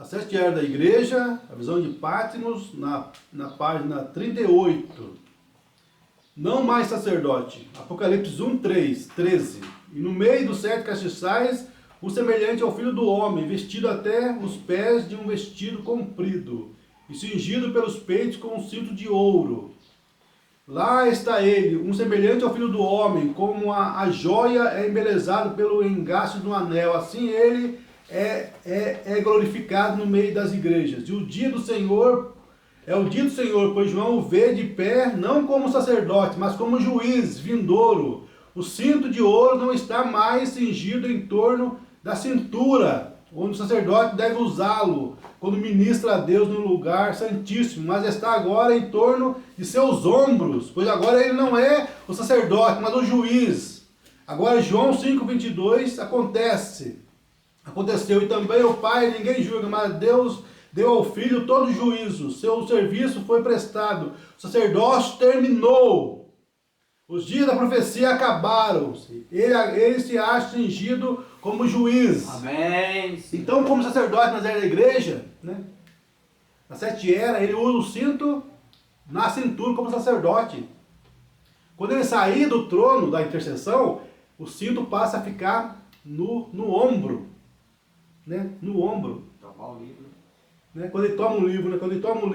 sete eras da igreja, a visão de Patmos, na página 38. Não mais sacerdote. Apocalipse 1, 13. E no meio dos sete castiçais, o semelhante ao filho do homem, vestido até os pés de um vestido comprido, e cingido pelos peitos com um cinto de ouro. Lá está ele, um semelhante ao filho do homem, como a joia é embelezado pelo engaste do anel. Assim ele é glorificado no meio das igrejas. E o dia do Senhor é o dia do Senhor, pois João o vê de pé, não como sacerdote, mas como juiz vindouro. O cinto de ouro não está mais cingido em torno da cintura, onde o sacerdote deve usá-lo quando ministra a Deus no lugar santíssimo, mas está agora em torno de seus ombros, pois agora ele não é o sacerdote, mas o juiz. Agora João 5,22 aconteceu, e também o Pai ninguém julga, mas Deus deu ao Filho todo juízo, seu serviço foi prestado, o sacerdócio terminou, os dias da profecia acabaram-se, ele se acha cingido como juiz. Amém. Então, como sacerdote nas eras da igreja, né, na sete eras, ele usa o cinto na cintura como sacerdote. Quando ele sair do trono da intercessão, o cinto passa a ficar no ombro, né, no ombro. Tomar o livro. Né? Quando ele toma um livro, né? Quando ele toma um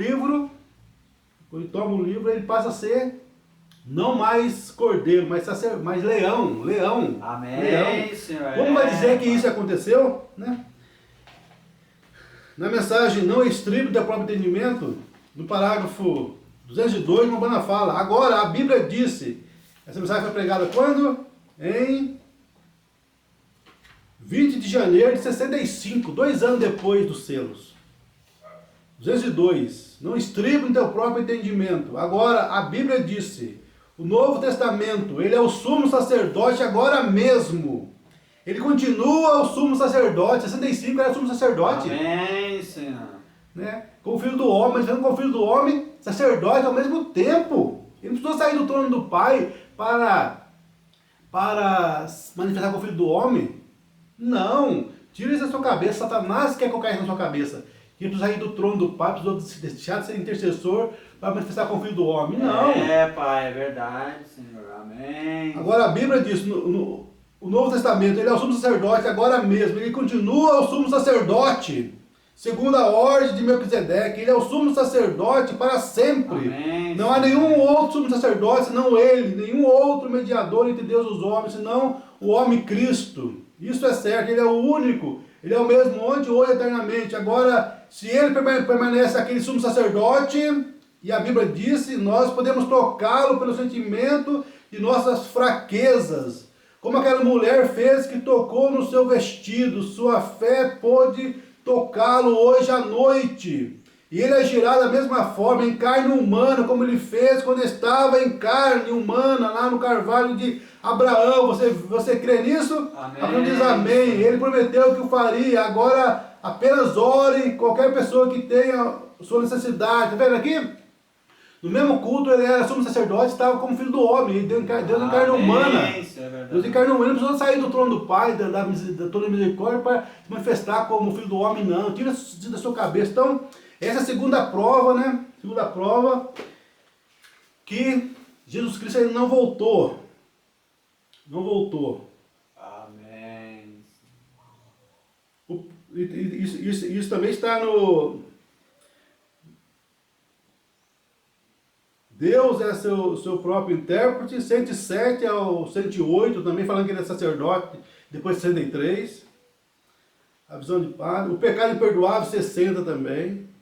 livro, ele passa a ser não mais cordeiro, mas leão. Amém, leão. Senhor. Como vai dizer que isso aconteceu? Né? Na mensagem Não Estribo do Próprio Entendimento, no parágrafo 202, Urbana fala: agora a Bíblia disse, essa mensagem foi pregada quando? Em 20 de janeiro de 65, 2 anos depois dos selos. 202. Não estribo no teu próprio entendimento. Agora, a Bíblia disse, o Novo Testamento, ele é o sumo sacerdote agora mesmo. Ele continua o sumo sacerdote. 65 era o sumo sacerdote. Amém, Senhor. Né? Com o Filho do Homem, mas com o Filho do Homem, sacerdote ao mesmo tempo. Ele não precisou sair do trono do Pai para manifestar com o Filho do Homem. Não. Tira isso da sua cabeça. Satanás quer colocar isso na sua cabeça. Que precisou sair do trono do Pai, precisou deixar de ser intercessor para manifestar com o Filho do Homem. Não. É, Pai, é verdade, Senhor. Amém. Agora a Bíblia diz, o Novo Testamento, ele é o sumo sacerdote agora mesmo. Ele continua o sumo sacerdote, segundo a ordem de Melquisedeque. Ele é o sumo sacerdote para sempre. Amém. Não há nenhum outro sumo sacerdote senão ele, nenhum outro mediador entre Deus e os homens, senão o homem Cristo. Isso é certo, ele é o único. Ele é o mesmo ontem, hoje, eternamente. Agora, se ele permanece aquele sumo sacerdote, e a Bíblia disse, nós podemos tocá-lo pelo sentimento de nossas fraquezas. Como aquela mulher fez que tocou no seu vestido, sua fé pôde tocá-lo hoje à noite. E ele agirá da mesma forma, em carne humana, como ele fez quando estava em carne humana, lá no carvalho de Abraão. Você crê nisso? Amém. Abraão diz amém. Ele prometeu que o faria. Agora, apenas ore qualquer pessoa que tenha sua necessidade. Está vendo aqui? No mesmo culto, ele era sumo sacerdote, estava como filho do homem. Deus em carne humana. Deus em carne humana. Não precisou sair do trono do Pai, da toda misericórdia, para se manifestar como filho do homem, não. Tira isso da sua cabeça. Então, essa é a segunda prova, né? Segunda prova que Jesus Cristo ele não voltou. Não voltou. Amém. Isso também está no... Deus é seu próprio intérprete, 107 ao 108, também falando que ele é sacerdote, depois 63. A visão de padre. O pecado imperdoável, 60 também.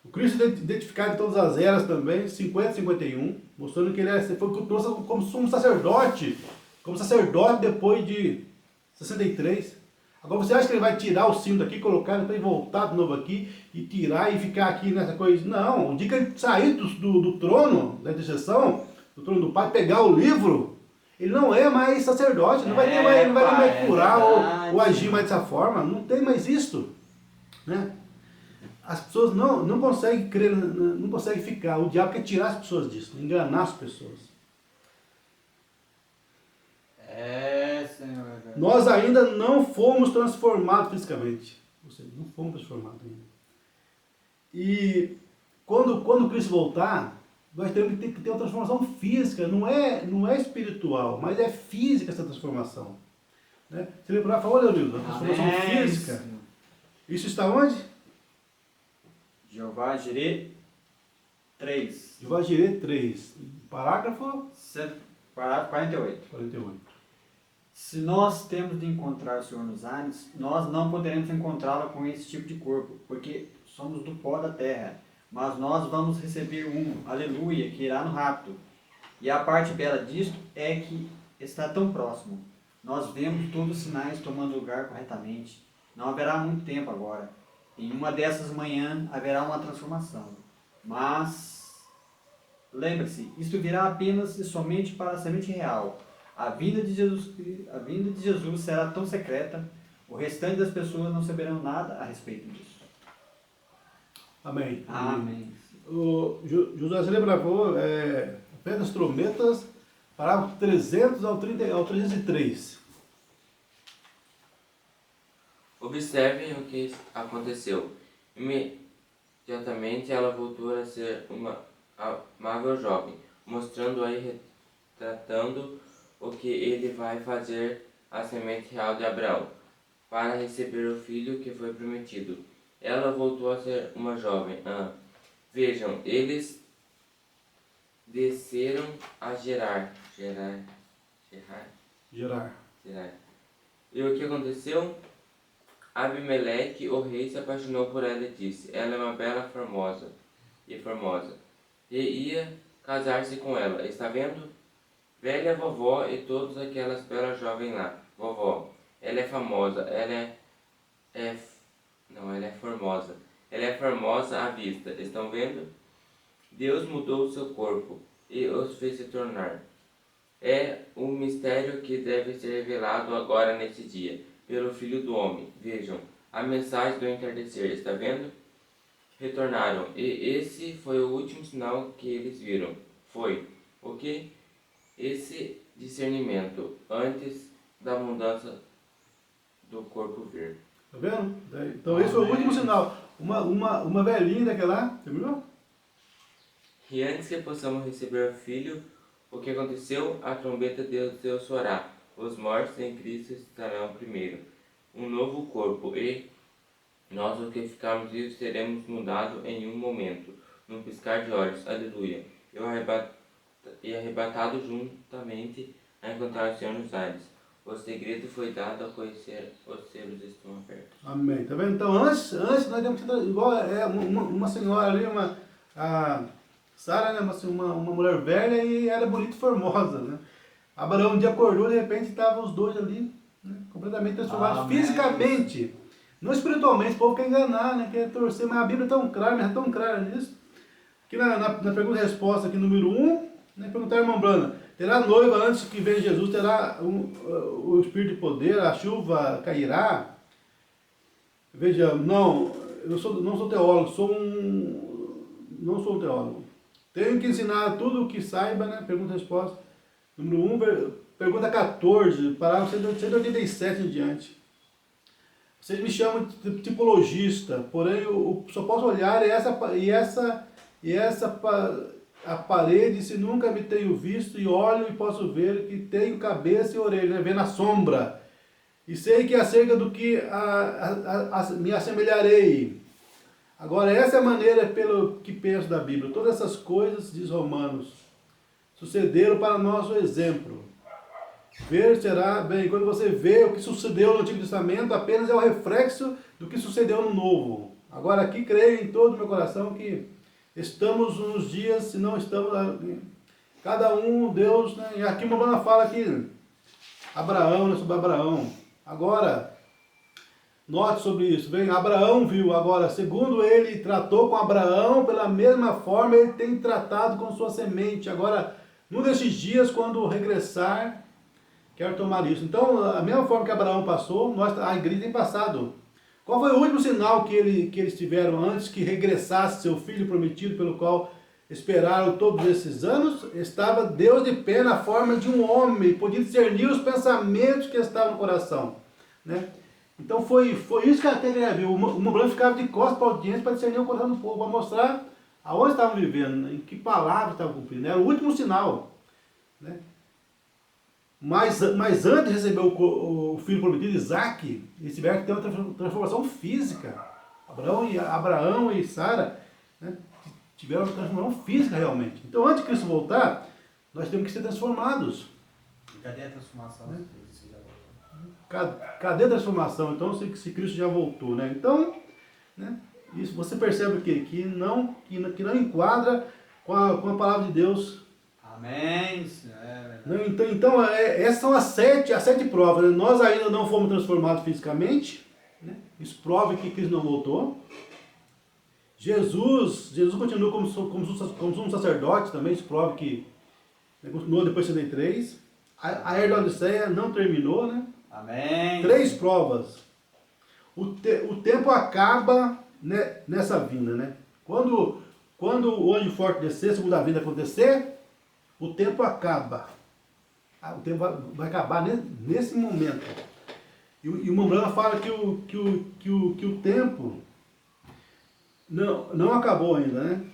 O Cristo identificado em todas as eras também, 50 e 51, mostrando que ele foi como sumo sacerdote, depois de 63. Agora você acha que ele vai tirar o cinto daqui, colocar depois voltar de novo aqui e tirar e ficar aqui nessa coisa? Não, o dia que ele sair do trono da intercessão, do trono do Pai, pegar o livro, ele não é mais sacerdote, não vai mais curar ou agir mais dessa forma, não tem mais isto, né? As pessoas não conseguem crer, não conseguem ficar. O diabo quer tirar as pessoas disso, enganar as pessoas. Senhor. Nós ainda não fomos transformados fisicamente. Ou seja, não fomos transformados ainda. E quando Cristo voltar, nós temos que ter uma transformação física, não é espiritual, mas é física essa transformação. Né? Você lembra lá, falou, Leonildo, a transformação Amém, física. Senhor. Isso está onde? Jeová Jireh 3. Jeová Jireh 3, parágrafo 48. 48. Se nós temos de encontrar o Senhor nos ares, nós não poderemos encontrá-lo com esse tipo de corpo, porque somos do pó da terra. Mas nós vamos receber aleluia, que irá no rapto. E a parte bela disto é que está tão próximo. Nós vemos todos os sinais tomando lugar corretamente. Não haverá muito tempo agora. Em uma dessas manhãs haverá uma transformação. Mas, lembre-se, isto virá apenas e somente para a semente real. A vinda de Jesus será tão secreta, o restante das pessoas não saberão nada a respeito disso. Amém. Amém. O José, você lembra, pé das trombetas, parágrafo 300 ao 303. Observem o que aconteceu. Imediatamente ela voltou a ser uma amável jovem, mostrando-a e retratando o que ele vai fazer à semente real de Abraão, para receber o filho que foi prometido. Ela voltou a ser uma jovem. Vejam, eles desceram a Gerar. E o que aconteceu? Abimeleque, o rei, se apaixonou por ela e disse: ela é uma bela formosa. E ia casar-se com ela. Está vendo? Velha vovó e todas aquelas belas jovens lá. Vovó, ela é famosa, ela é formosa. Ela é formosa à vista. Estão vendo? Deus mudou o seu corpo e os fez se tornar. É um mistério que deve ser revelado agora nesse dia, pelo Filho do Homem. Vejam, a mensagem do entardecer, está vendo? Retornaram, e esse foi o último sinal que eles viram. Foi o que? Esse discernimento, antes da mudança do corpo vir. Tá vendo? Então esse foi o último sinal. Uma velhinha daquela lá, terminou? E antes que possamos receber o Filho, o que aconteceu? A trombeta de Deus soará. Os mortos em Cristo estarão primeiro. Um novo corpo, e nós, os que ficarmos vivos, seremos mudados em um momento, num piscar de olhos. Aleluia. E arrebatado juntamente a encontrar o Senhor nos ares. O segredo foi dado a conhecer, os selos estão abertos. Amém. Tá vendo? Então antes nós temos que ter, igual uma senhora ali, a Sara, né? uma mulher velha e era bonita e formosa, né? Abraão um dia acordou, de repente estavam os dois ali, né? Completamente transformados fisicamente. Não espiritualmente, o povo quer enganar, né? Quer torcer, mas a Bíblia é tão clara nisso. Aqui na pergunta e resposta, aqui número 1, né? Perguntar, irmão Brana, terá noiva antes que venha Jesus, terá o Espírito de poder, a chuva cairá? Veja, não sou teólogo, não sou um teólogo. Tenho que ensinar tudo o que saiba, né? Pergunta e resposta. Número 1, pergunta 14, parágrafo 187 em diante. Vocês me chamam de tipologista, porém eu só posso olhar a parede se nunca me tenho visto, e olho e posso ver que tenho cabeça e orelha, né? Vendo a sombra. E sei que acerca do que me assemelharei. Agora, essa é a maneira pelo que penso da Bíblia. Todas essas coisas, diz Romanos, sucederam para nosso exemplo. Ver será bem, quando você vê o que sucedeu no Antigo Testamento, apenas é o reflexo do que sucedeu no Novo. Agora, aqui creio em todo o meu coração que estamos nos dias, se não estamos, cada um, Deus, né? E aqui uma banda fala que Abraão, né? Sobre Abraão. Agora, note sobre isso. Bem, Abraão viu. Agora, segundo ele tratou com Abraão, pela mesma forma ele tem tratado com sua semente. Agora, num desses dias, quando regressar, quero tomar isso. Então, a mesma forma que Abraão passou, a igreja tem passado. Qual foi o último sinal que eles tiveram antes que regressasse seu filho prometido, pelo qual esperaram todos esses anos? Estava Deus de pé na forma de um homem, podia discernir os pensamentos que estavam no coração, né? Então foi isso que a TV viu. O Mobrano ficava de costas para a audiência para discernir o coração do povo, para mostrar aonde estavam vivendo, em que palavras estavam cumprindo. Era o último sinal. Né? Mas antes de receber o filho prometido, Isaac, eles tiveram que ter uma transformação física. Abraão e Sara, né, tiveram uma transformação física realmente. Então, antes de Cristo voltar, nós temos que ser transformados. Cadê a transformação? Né? Cadê a transformação? Então, se Cristo já voltou, né? Então, né, isso você percebe o quê? Que não enquadra com a palavra de Deus. Amém. Então essas são as sete provas. Né? Nós ainda não fomos transformados fisicamente. Né? Isso prova que Cristo não voltou. Jesus continua como sumo sacerdote também. Isso prova que continuou depois de 63. A Era da Odisseia não terminou, né? Amém. 3 provas. O tempo acaba, né, nessa vinda, né? Quando o anjo forte descer, segunda vinda acontecer, o tempo acaba. O tempo vai acabar nesse momento. E o Mombrana fala que o tempo não acabou ainda, né?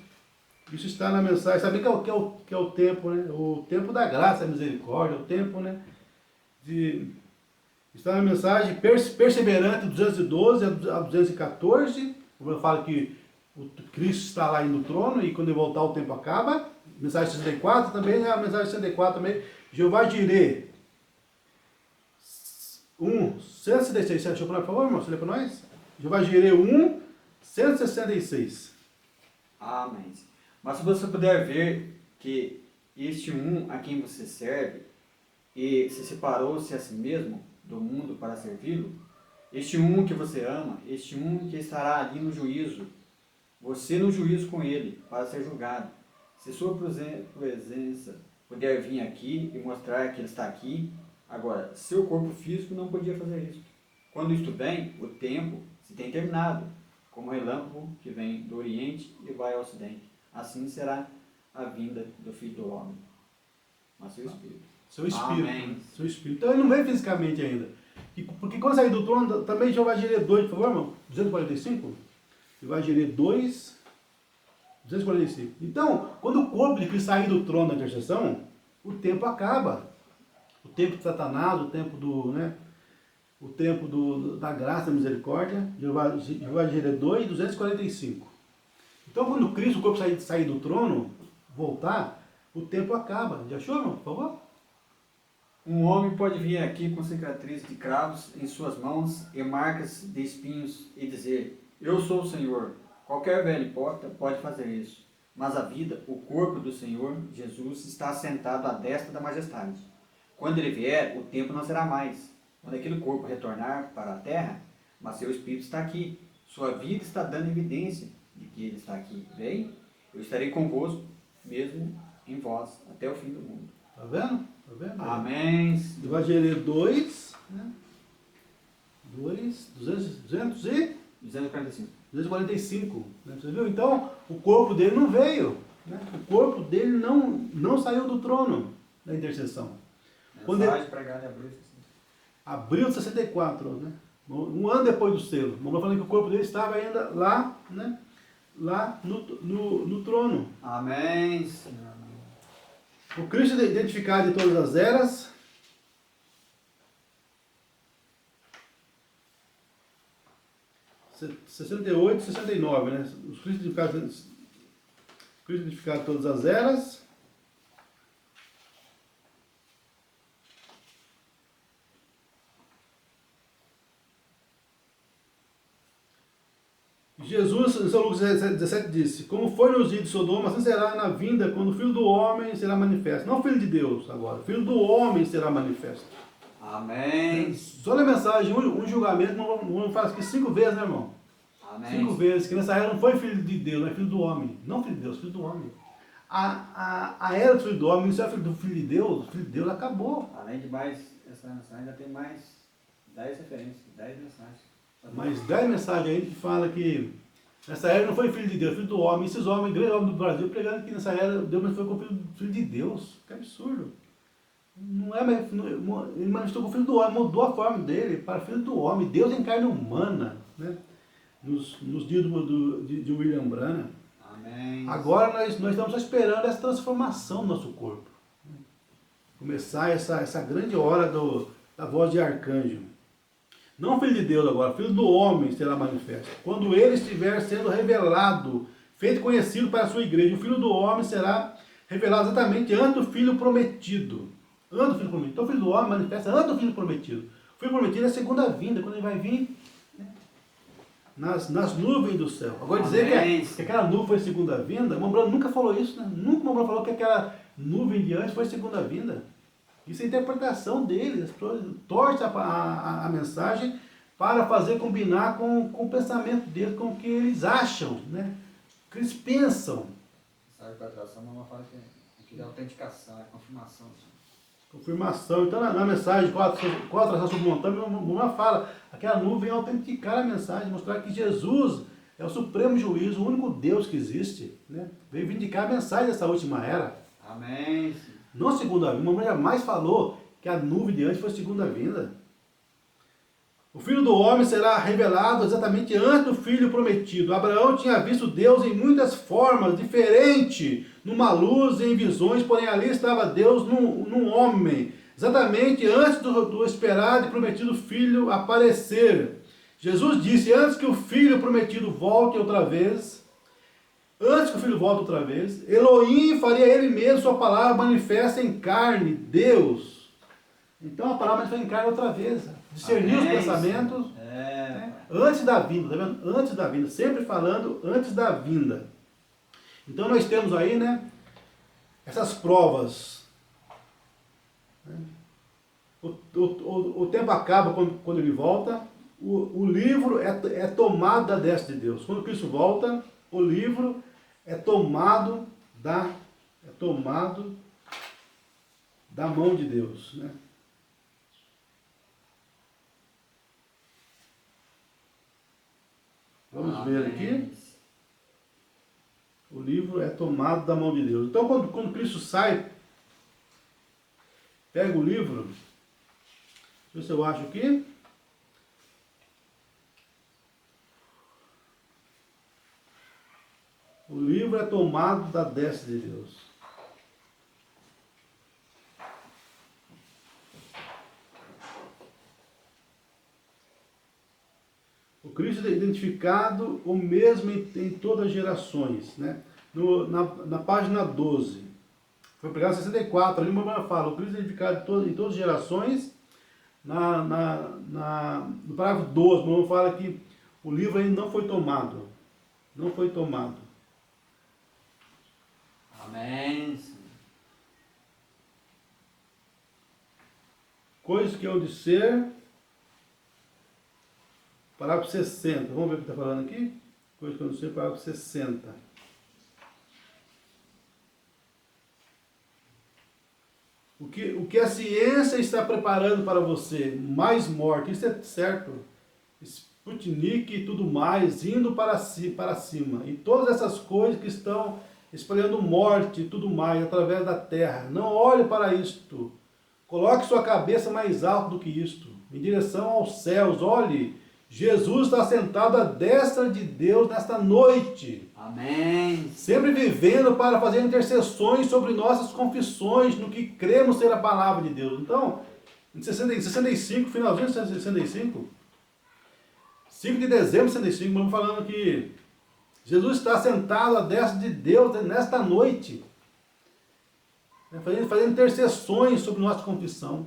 Isso está na mensagem. Sabe que é o tempo, né? O tempo da graça, da misericórdia, o tempo, né? Está na mensagem perseverante 212 a 214. O Mombrana fala que o Cristo está lá no trono e quando ele voltar o tempo acaba. Mensagem 64 também, né? A mensagem 64 também. Jeová Jireh. 166. Você achou, por favor, irmão? Você lê para nós? Jeová Jireh 1, 166. Amém. Mas se você puder ver que este a quem você serve e se separou-se a si mesmo do mundo para servi-lo, este que você ama, este que estará ali no juízo, você no juízo com ele, para ser julgado. Se sua presença puder vir aqui e mostrar que ele está aqui, agora, seu corpo físico não podia fazer isso. Quando isto vem, o tempo se tem terminado, como o relâmpago que vem do Oriente e vai ao Ocidente. Assim será a vinda do Filho do Homem. Mas seu Espírito. Seu Espírito. Amém. Seu Espírito. Então ele não veio fisicamente ainda. Porque quando sair do trono, também Jeová Jireh 2, por favor, irmão? 245? Jeová Jireh 2, 245. Então, quando o corpo de Cristo sair do trono da intercessão, o tempo acaba. O tempo de Satanás, o tempo o tempo da graça e misericórdia. Jeová Jireh 2, 245. Então, quando Cristo, o corpo sair do trono, voltar, o tempo acaba. Já achou, irmão? Por favor? Um homem pode vir aqui com cicatrizes de cravos em suas mãos e marcas de espinhos e dizer: eu sou o Senhor. Qualquer velho hipócrita pode fazer isso. Mas a vida, o corpo do Senhor Jesus está assentado à destra da majestade. Quando ele vier, o tempo não será mais. Quando aquele corpo retornar para a terra, mas seu espírito está aqui. Sua vida está dando evidência de que ele está aqui. Vem, eu estarei convosco, mesmo em vós, até o fim do mundo. Tá vendo? Tá vendo? Amém. Jeová Jireh 2, né? 245. 245. Né? Você viu? Então, o corpo dele não veio. Né? O corpo dele não saiu do trono da intercessão. Quando ele abril de 64, né? Um ano depois do selo. O irmão falando que o corpo dele estava ainda lá, né? Lá no trono. Amém. O Cristo identificado em todas as eras. - 68 e 69, né? Os Cristos identificados em todas as eras. Jesus, em São Lucas 17, disse: como foi nos dias de Sodoma, assim será na vinda, quando o Filho do Homem será manifesto. Não o Filho de Deus agora, o Filho do Homem será manifesto. Amém. Só na mensagem, um julgamento, não faz aqui 5 vezes, né, irmão? Amém. 5 vezes, que nessa era não foi Filho de Deus, não é Filho do Homem. Não Filho de Deus, Filho do Homem. A era do Filho do Homem, isso é Filho de Deus, o Filho de Deus acabou. Além de mais, essa mensagem ainda tem mais 10 referências, 10 mensagens. Mas 10 mensagens aí que fala que nessa era não foi Filho de Deus, Filho do Homem. Esses homens, grandes homens do Brasil, pregando que nessa era Deus foi com Filho de Deus. Que absurdo. Não é, ele manifestou com o Filho do Homem, mudou a forma dele para o Filho do Homem. Deus em carne humana, né? Nos dias de William Branham. Amém. Agora nós estamos esperando essa transformação do nosso corpo. Começar essa grande hora da voz de arcanjo. Não Filho de Deus agora, Filho do Homem será manifesto. Quando ele estiver sendo revelado, feito conhecido para a sua igreja, o Filho do Homem será revelado exatamente antes do Filho prometido. Antes do Filho prometido. Então o Filho do Homem manifesta antes do Filho prometido. O Filho prometido é a segunda vinda, quando ele vai vir, né, nas nuvens do céu. Agora dizer que aquela nuvem foi a segunda vinda, o Mombrano nunca falou isso, né? Nunca o Mombrano falou que aquela nuvem de antes foi a segunda vinda. Isso é a interpretação deles, as pessoas torcem a mensagem para fazer combinar com o pensamento deles, com o que eles acham, né? O que eles pensam. Essa interpretação não fala que é autenticação, é confirmação. Confirmação. Então, na mensagem, quatro atrações sobre montanha, uma fala, aquela nuvem é autenticar a mensagem, mostrar que Jesus é o supremo juízo, o único Deus que existe, né? Veio vindicar a mensagem dessa última era. Amém. Não a segunda vinda, mamãe jamais falou que a nuvem de antes foi a segunda vinda. O Filho do Homem será revelado exatamente antes do Filho prometido. Abraão tinha visto Deus em muitas formas, diferente, numa luz, em visões, porém ali estava Deus num homem, exatamente antes do esperado e prometido Filho aparecer. Jesus disse, antes que o Filho prometido volte outra vez, antes que o Filho volte outra vez, Elohim faria ele mesmo sua palavra manifesta em carne, Deus. Então a palavra manifesta em carne outra vez. Discernir os pensamentos, né, antes da vinda, tá vendo? Antes da vinda, sempre falando antes da vinda. Então nós temos aí, né, essas provas. Né? O tempo acaba quando ele volta. O livro é tomado da destra de Deus. Quando Cristo volta, o livro é tomado da mão de Deus, né? Vamos ver aqui. O livro é tomado da mão de Deus. Então, quando Cristo sai, pega o livro, deixa eu ver se eu acho aqui. O livro é tomado da destra de Deus. O Cristo é identificado o mesmo em todas as gerações, né? Na página 12, foi pregado 64, ali uma fala, o Cristo é identificado em todas as gerações. No parágrafo 12, o fala que o livro ainda não foi tomado. Não foi tomado. Amém. Coisas que hão de ser. Parágrafo 60. Vamos ver o que está falando aqui? Coisas que hão de ser, parágrafo 60. O que a ciência está preparando para você? Mais morte, isso é certo. Sputnik e tudo mais, indo para cima. E todas essas coisas que estão espalhando morte e tudo mais através da terra. Não olhe para isto. Coloque sua cabeça mais alto do que isto. Em direção aos céus. Olhe, Jesus está sentado à destra de Deus nesta noite. Amém. Sempre vivendo para fazer intercessões sobre nossas confissões, no que cremos ser a palavra de Deus. Então, em 65, finalzinho de 65, 5 de dezembro de 65, vamos falando que Jesus está sentado à destra de Deus nesta noite, fazendo intercessões sobre nossa confissão.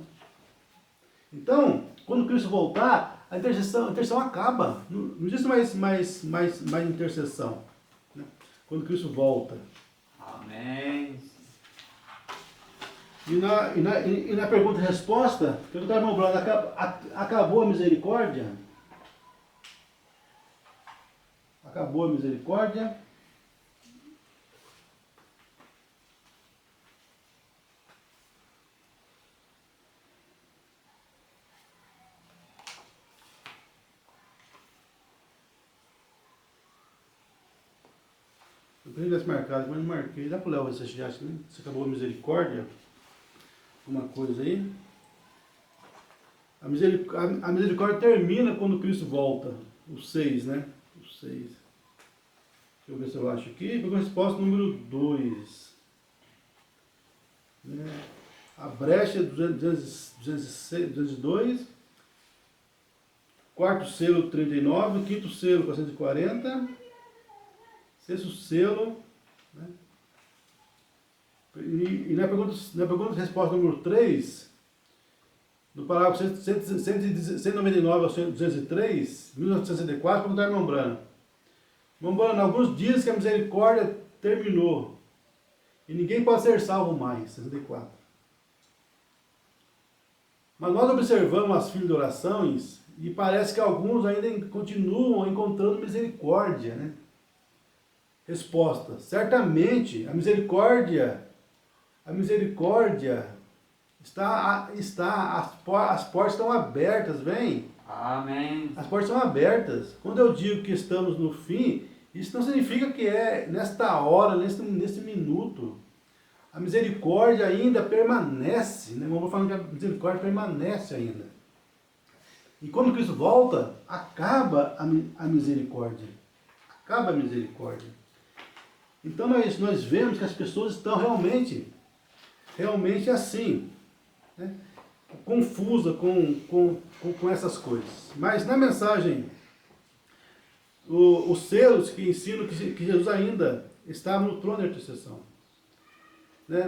Então, quando Cristo voltar, a intercessão acaba. Não existe mais intercessão, né? Quando Cristo volta. Amém. E na pergunta e resposta, perguntar, irmão Bruno, acabou a misericórdia? Acabou a misericórdia? Eu queria tivesse marcado, mas não marquei. Dá para o Léo ver se acabou a misericórdia? uma coisa aí. A misericórdia termina quando Cristo volta. O 6, né? O 6. Deixa eu ver se eu acho aqui. Pegou a resposta número 2. A brecha 202. Quarto selo 39. Quinto selo 440. Sexto selo. Né? E na pergunta resposta número 3, no parágrafo 199 ao 203, 1964, perguntar ao irmão Brano. Irmão Brano, alguns dizem que a misericórdia terminou e ninguém pode ser salvo mais. 64. Mas nós observamos as filas de orações e parece que alguns ainda continuam encontrando misericórdia, né? Resposta: certamente a misericórdia as portas estão abertas, vem. Amém. As portas estão abertas. Quando eu digo que estamos no fim, isso não significa que é nesta hora, nesse minuto. A misericórdia ainda permanece, né? Eu vou falando que a misericórdia permanece ainda. E quando Cristo volta, acaba a misericórdia. Acaba a misericórdia. Então nós vemos que as pessoas estão realmente assim, né? Confusa com essas coisas. Mas na mensagem, os selos que ensinam que Jesus ainda estava no trono de intercessão. Né?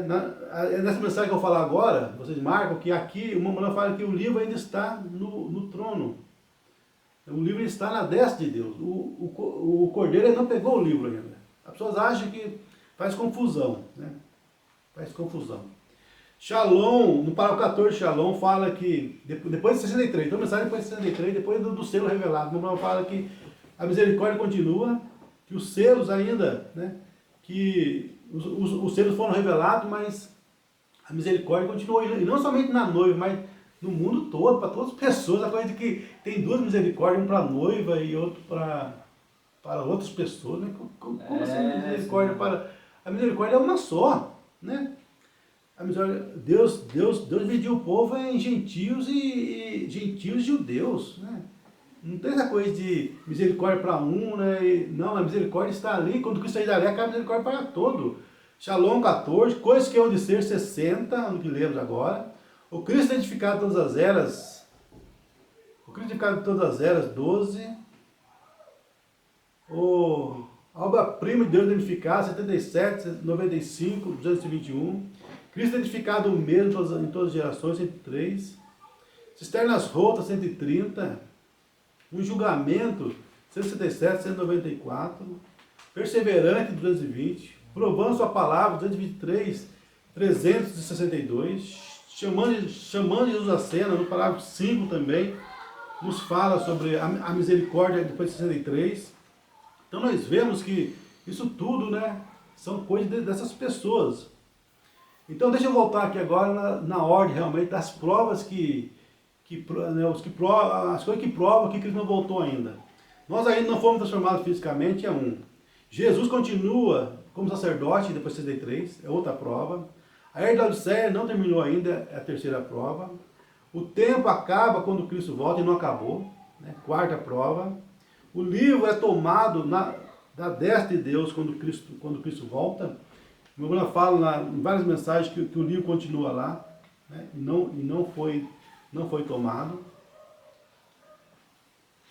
Nessa mensagem que eu vou falar agora, vocês marcam que aqui, uma mulher fala que o livro ainda está no trono. O livro está na destra de Deus. O cordeiro ainda não pegou o livro ainda. As pessoas acham que faz confusão, né? Faz confusão. Shalom, no parágrafo 14 de Shalom, fala que, depois de 63, então a mensagem depois de 63, depois do selo revelado, no fala que a misericórdia continua, que os selos ainda, né, que os selos foram revelados, mas a misericórdia continua, e não somente na noiva, mas no mundo todo, para todas as pessoas, a coisa de que tem duas misericórdias, um para a noiva e outro para outras pessoas, né? Como assim misericórdia para... A misericórdia é uma só, né? A misericórdia, Deus dividiu o povo em gentios e judeus, né? Não tem essa coisa de misericórdia para um, né? Não, a misericórdia está ali, quando Cristo sair dali, acaba a misericórdia para todo. Shalom 14, coisas que hão de ser 60, no que lemos agora. O Cristo edificado todas as eras, 12. A obra-prima de Deus edificada, 77, 95, 221. Cristo edificado o mesmo em todas as gerações, 103. Cisternas rotas, 130. Um julgamento, 167, 194. Perseverante, 220. Provando sua palavra, 223, 362. Chamando Jesus à cena, no parágrafo 5 também, nos fala sobre a misericórdia depois de 63. Então nós vemos que isso tudo, né, são coisas dessas pessoas. Então deixa eu voltar aqui agora na ordem realmente das provas as coisas que provam que Cristo não voltou ainda. Nós ainda não fomos transformados fisicamente, é um. Jesus continua como sacerdote depois de 63, é outra prova. A era da Odisseia não terminou ainda, é a terceira prova. O tempo acaba quando Cristo volta e não acabou, né? Quarta prova. O livro é tomado da destra de Deus quando Cristo volta. O meu irmão fala em várias mensagens que o livro continua lá, né? e não foi tomado.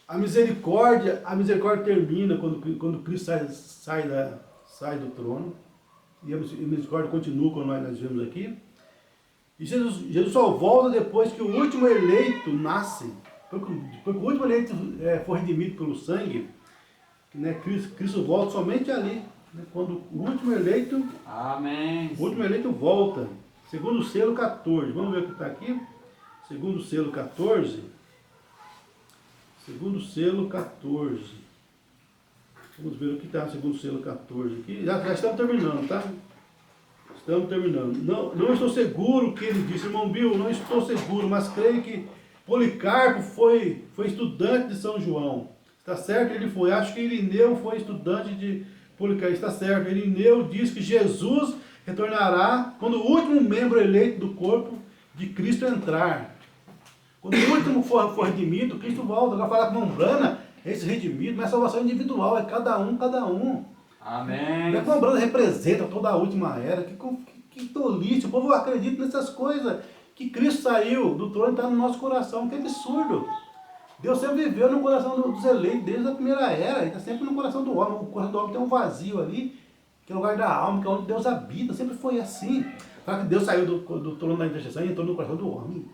A misericórdia termina quando Cristo sai do trono. E a misericórdia continua, como nós vemos aqui. E Jesus só volta depois que o último eleito nasce. Porque o último eleito foi redimido pelo sangue, né? Cristo volta somente ali. Né? Quando o último eleito... Amém. O último eleito volta. Segundo o selo 14. Vamos ver o que está aqui. Segundo o selo 14. Segundo o selo 14. Vamos ver o que está no segundo selo 14 aqui. Já estamos terminando, tá? Estamos terminando. Não estou seguro o que ele disse, irmão Bill, não estou seguro, mas creio que Policarpo foi estudante de São João. Está certo? Ele foi. Acho que Irineu foi estudante de Policarpo. Está certo. Irineu diz que Jesus retornará quando o último membro eleito do corpo de Cristo entrar. Quando o último for redimido, Cristo volta. Agora falar com Mombrana, esse redimido, não é salvação individual, é cada um, cada um. Amém. Não é que Mombrana representa toda a última era. Que tolice, o povo acredita nessas coisas. Que Cristo saiu do trono e está no nosso coração, que absurdo. Deus sempre viveu no coração dos eleitos desde a primeira era, ele está sempre no coração do homem. O coração do homem tem um vazio ali, que é o lugar da alma, que é onde Deus habita, sempre foi assim. Fala que Deus saiu do trono da intercessão e entrou no coração do homem.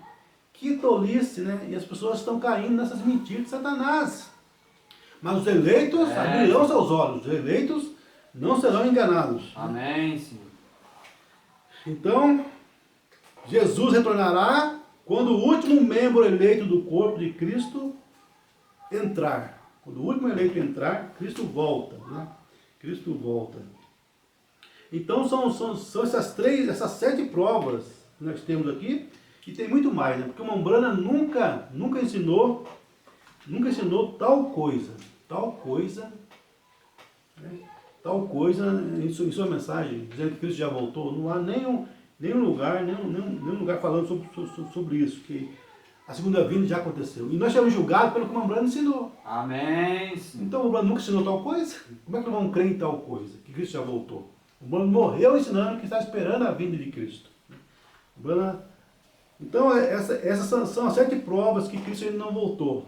Que tolice, né? E as pessoas estão caindo nessas mentiras de Satanás. Mas os eleitos abrirão seus olhos, os eleitos não serão enganados. Amém, Senhor. Então, Jesus retornará quando o último membro eleito do corpo de Cristo entrar. Quando o último eleito entrar, Cristo volta. Né? Cristo volta. Então são essas 7 provas que nós temos aqui, e tem muito mais, né? Porque o Mombrana nunca ensinou tal coisa, né? Tal coisa em sua mensagem, dizendo que Cristo já voltou. Não há nenhum lugar falando sobre isso, que a segunda vinda já aconteceu. E nós somos julgados pelo que o Mombrana ensinou. Amém, Senhor. Então o Mombrana nunca ensinou tal coisa? Como é que nós vamos crer em tal coisa? Que Cristo já voltou. O Mombrana morreu ensinando que está esperando a vinda de Cristo. Então essas são as 7 provas que Cristo ainda não voltou.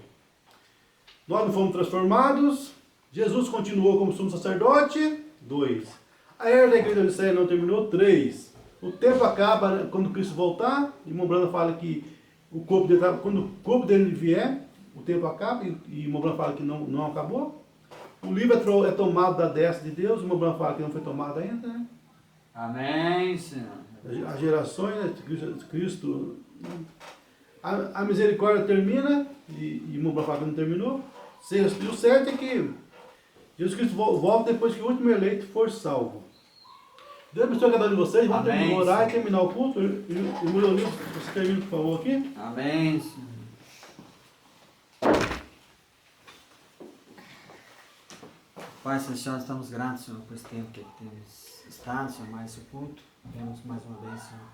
Nós não fomos transformados. Jesus continuou como sumo sacerdote. 2. A era da igreja de Israel não terminou. 3. O tempo acaba quando Cristo voltar. E Mombrana fala que quando o corpo dele vier, o tempo acaba. E Mombrana fala que não acabou. O livro é tomado da destra de Deus. Mombrana fala que não foi tomado ainda. Né? Amém, Senhor. As gerações, né, de Cristo. A misericórdia termina. E Mombrana fala que não terminou. 6. E o 7 é que Jesus Cristo volta depois que o último eleito for salvo. Deus abençoe cada um de vocês. Vamos orar e terminar o culto. Irmão, você termina, por favor, aqui. Amém, Senhor. Pai Celestial, estamos gratos, Senhor, por esse tempo que temos estado, Senhor, mais esse culto. Queremos mais uma vez, Senhor,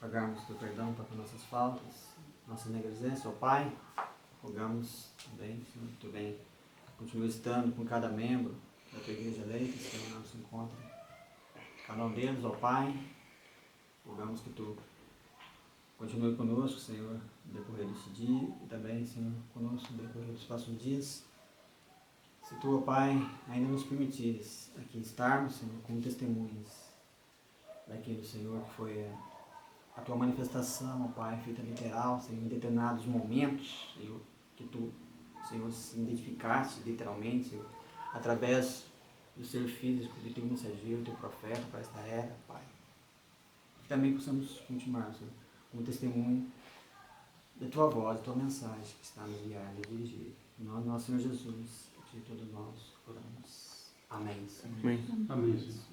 pagarmos do perdão para nossas faltas, nossas negligências, ó Pai. Rogamos também, Senhor, que Tu bem continue estando com cada membro da Tua igreja eleita, Senhor, não se encontra. Cada um deles, ó Pai. Rogamos que Tu continue conosco, Senhor, no decorrer deste dia e também, Senhor, conosco no decorrer dos próximos dias. Se Tu, ó Pai, ainda nos permitires aqui estarmos, Senhor, como testemunhas daquilo, Senhor, que foi a Tua manifestação, ó Pai, feita literal, Senhor, em determinados momentos, Senhor, que Tu, Senhor, se identificaste literalmente, Senhor, através do ser físico, de Teu mensageiro, Teu profeta para esta era, Pai. Que também possamos continuar, Senhor, como testemunho da Tua voz, da Tua mensagem que está nos guiando e dirigir. Em nome do nosso Senhor Jesus, de todos nós oramos. Amém, Senhor. Amém, Senhor.